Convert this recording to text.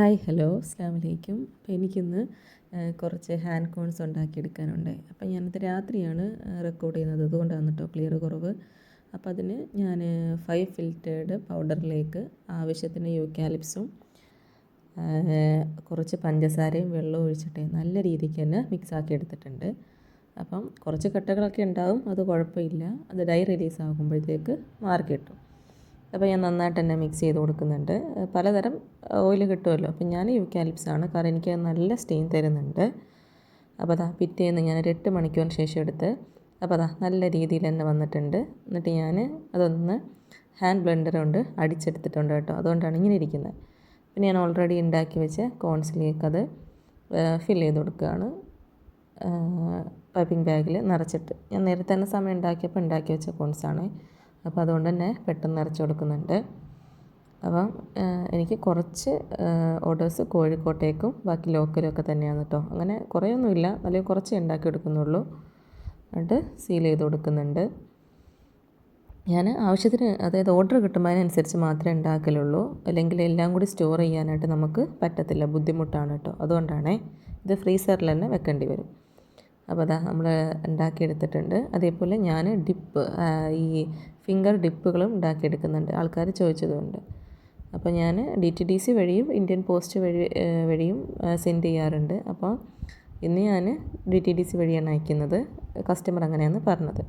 Hi hello അസ്സലാമു അലൈക്കും. അപ്പോൾ എനിക്കിന്ന് കുറച്ച് ഹാൻഡ് കോൺസ് ഉണ്ടാക്കിയെടുക്കാനുണ്ട്. അപ്പോൾ ഞാനത് രാത്രിയാണ് റെക്കോർഡ് ചെയ്യുന്നത്, അതുകൊണ്ടാണ് കേട്ടോ ക്ലിയർ കുറവ്. അപ്പോൾ അതിന് ഞാൻ 5 ഫിൽറ്റേർഡ് പൗഡറിലേക്ക് ആവശ്യത്തിന് യൂക്കാലിപ്സും കുറച്ച് പഞ്ചസാരയും വെള്ളവും ഒഴിച്ചിട്ട് നല്ല രീതിക്ക് തന്നെ മിക്സാക്കി എടുത്തിട്ടുണ്ട്. അപ്പം കുറച്ച് കട്ടകളൊക്കെ ഉണ്ടാവും, അത് കുഴപ്പമില്ല. അത് ഡൈ റിലീസ് ആകുമ്പോഴത്തേക്ക് മാറി കിട്ടും. അപ്പോൾ ഞാൻ നന്നായിട്ട് തന്നെ മിക്സ് ചെയ്ത് കൊടുക്കുന്നുണ്ട്. പലതരം ഓയിൽ കിട്ടുമല്ലോ, അപ്പം ഞാൻ യൂക്കാലിപ്സാണ്, കാരണം എനിക്ക് നല്ല സ്റ്റെയിൻ തരുന്നുണ്ട്. അപ്പോൾ അതാ പിറ്റേന്ന് ഞാനൊരു 8 മണിക്കൂറിന് ശേഷം എടുത്ത്, അപ്പോൾ അതാ നല്ല രീതിയിൽ തന്നെ വന്നിട്ടുണ്ട്. എന്നിട്ട് ഞാൻ അതൊന്ന് ഹാൻഡ് ബ്ലെൻഡർ കൊണ്ട് അടിച്ചെടുത്തിട്ടുണ്ട് കേട്ടോ, അതുകൊണ്ടാണ് ഇങ്ങനെ ഇരിക്കുന്നത്. പിന്നെ ഞാൻ ഓൾറെഡി ഉണ്ടാക്കി വെച്ച കോൺസിലേക്ക് അത് ഫില്ല് ചെയ്ത് കൊടുക്കുകയാണ്. പൈപ്പിംഗ് ബാഗിൽ നിറച്ചിട്ട് ഞാൻ നേരത്തെ തന്നെ സമയം ഉണ്ടാക്കിയപ്പോൾ ഉണ്ടാക്കി വെച്ച കോൺസാണ്. അപ്പോൾ അതുകൊണ്ട് തന്നെ പെട്ടെന്ന് നിറച്ച് കൊടുക്കുന്നുണ്ട്. അപ്പം എനിക്ക് കുറച്ച് ഓർഡേഴ്സ് കോഴിക്കോട്ടേക്കും ബാക്കി ലോക്കലും ഒക്കെ തന്നെയാണ് കേട്ടോ. അങ്ങനെ കുറേയൊന്നുമില്ല, അല്ലെങ്കിൽ കുറച്ചേ ഉണ്ടാക്കി എടുക്കുന്നുള്ളൂ. എന്നിട്ട് സീൽ ചെയ്ത് കൊടുക്കുന്നുണ്ട്. ഞാൻ ആവശ്യത്തിന്, അതായത് ഓർഡർ കിട്ടുമ്പോൾ അതിനനുസരിച്ച് മാത്രമേ ഉണ്ടാക്കലുള്ളൂ. അല്ലെങ്കിൽ എല്ലാം കൂടി സ്റ്റോർ ചെയ്യാനായിട്ട് നമുക്ക് പറ്റത്തില്ല, ബുദ്ധിമുട്ടാണ് കേട്ടോ. അതുകൊണ്ടാണേ ഇത് ഫ്രീസറിൽ തന്നെ വെക്കേണ്ടി വരും. അപ്പോൾ അതാ നമ്മൾ ഉണ്ടാക്കിയെടുത്തിട്ടുണ്ട്. അതേപോലെ ഞാൻ ഡിപ്പ്, ഈ ഫിംഗർ ഡിപ്പുകളും ഉണ്ടാക്കിയെടുക്കുന്നുണ്ട്, ആൾക്കാർ ചോദിച്ചതുകൊണ്ട്. അപ്പോൾ ഞാൻ DTDC വഴിയും ഇന്ത്യൻ പോസ്റ്റ് വഴിയും സെൻഡ് ചെയ്യാറുണ്ട്. അപ്പോൾ ഇന്ന് ഞാൻ DTDC വഴിയാണ് അയക്കുന്നത്, കസ്റ്റമർ അങ്ങനെയാണ് പറഞ്ഞത്.